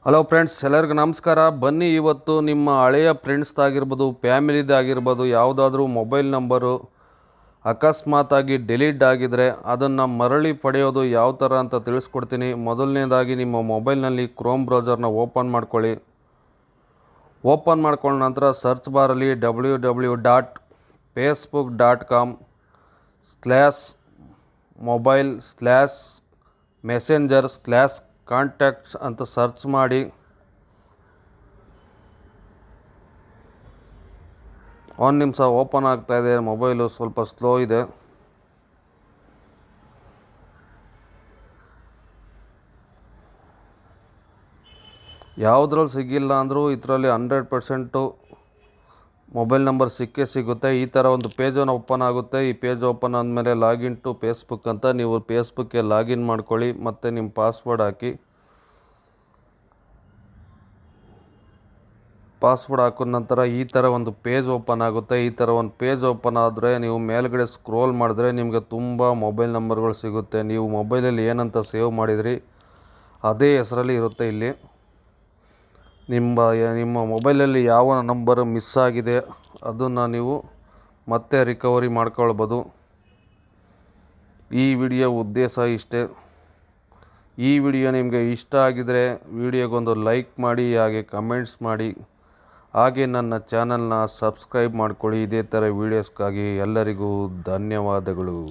Hello friends, ಎಲ್ಲರಿಗೂ ನಮಸ್ಕಾರ. ಬನ್ನಿ, ಇವತ್ತು ನಿಮ್ಮ ಹಳೆಯ ಫ್ರೆಂಡ್ಸ್ದಾಗಿರ್ಬೋದು, ಫ್ಯಾಮಿಲಿದಾಗಿರ್ಬೋದು, ಯಾವುದಾದ್ರೂ ಮೊಬೈಲ್ ನಂಬರು ಅಕಸ್ಮಾತಾಗಿ ಡಿಲೀಟ್ ಆಗಿದರೆ ಅದನ್ನು ಮರಳಿ ಪಡೆಯೋದು ಯಾವ ಥರ ಅಂತ ತಿಳಿಸ್ಕೊಡ್ತೀನಿ. ಮೊದಲನೇದಾಗಿ ನಿಮ್ಮ ಮೊಬೈಲ್ನಲ್ಲಿ ಕ್ರೋಮ್ ಬ್ರೌಸರ್ನ ಓಪನ್ ಮಾಡ್ಕೊಳ್ಳಿ. ಓಪನ್ ಮಾಡ್ಕೊಂಡ ನಂತರ ಸರ್ಚ್ ಬಾರಲ್ಲಿ www.facebook.com/mobile/messenger/contacts ಅಂತ ಸರ್ಚ್ ಮಾಡಿ. ಒಂದು ನಿಮಿಷ ಓಪನ್ ಆಗ್ತಾಯಿದೆ. ಮೊಬೈಲು ಸ್ವಲ್ಪ ಸ್ಲೋ ಇದೆ. ಯಾವುದ್ರಲ್ಲಿ ಸಿಗಿಲ್ಲ ಅಂದರೂ ಇದರಲ್ಲಿ 100% ಮೊಬೈಲ್ ನಂಬರ್ ಸಿಕ್ಕೇ ಸಿಗುತ್ತೆ. ಈ ಥರ ಒಂದು ಪೇಜನ್ನು ಓಪನ್ ಆಗುತ್ತೆ. ಈ ಪೇಜ್ ಓಪನ್ ಆದಮೇಲೆ ಲಾಗಿನ್ ಟು ಫೇಸ್ಬುಕ್ ಅಂತ ನೀವು ಫೇಸ್ಬುಕ್ಗೆ ಲಾಗಿನ್ ಮಾಡ್ಕೊಳ್ಳಿ ಮತ್ತು ನಿಮ್ಮ ಪಾಸ್ವರ್ಡ್ ಹಾಕಿ. ಪಾಸ್ವರ್ಡ್ ಹಾಕಿದ ನಂತರ ಈ ಥರ ಒಂದು ಪೇಜ್ ಓಪನ್ ಆಗುತ್ತೆ. ಈ ಥರ ಒಂದು ಪೇಜ್ ಓಪನ್ ಆದರೆ ನೀವು ಮೇಲ್ಗಡೆ ಸ್ಕ್ರೋಲ್ ಮಾಡಿದ್ರೆ ನಿಮಗೆ ತುಂಬ ಮೊಬೈಲ್ ನಂಬರ್ಗಳು ಸಿಗುತ್ತೆ. ನೀವು ಮೊಬೈಲಲ್ಲಿ ಏನಂತ ಸೇವ್ ಮಾಡಿದ್ರಿ ಅದೇ ಹೆಸರಲ್ಲಿ ಇರುತ್ತೆ. ಇಲ್ಲಿ ನಿಮ್ಮ ಮೊಬೈಲಲ್ಲಿ ಯಾವ ನಂಬರ್ ಮಿಸ್ ಆಗಿದೆ ಅದನ್ನು ನೀವು ಮತ್ತೆ ರಿಕವರಿ ಮಾಡ್ಕೊಳ್ಬೋದು. ಈ ವಿಡಿಯೋ ಉದ್ದೇಶ ಇಷ್ಟೇ. ಈ ವಿಡಿಯೋ ನಿಮಗೆ ಇಷ್ಟ ಆಗಿದರೆ ವಿಡಿಯೋಗೊಂದು ಲೈಕ್ ಮಾಡಿ, ಹಾಗೆ ಕಮೆಂಟ್ಸ್ ಮಾಡಿ, ಹಾಗೆ ನನ್ನ ಚಾನಲ್ನ ಸಬ್ಸ್ಕ್ರೈಬ್ ಮಾಡ್ಕೊಳ್ಳಿ. ಇದೇ ಥರ ವೀಡಿಯೋಸ್ಗಾಗಿ ಎಲ್ಲರಿಗೂ ಧನ್ಯವಾದಗಳು.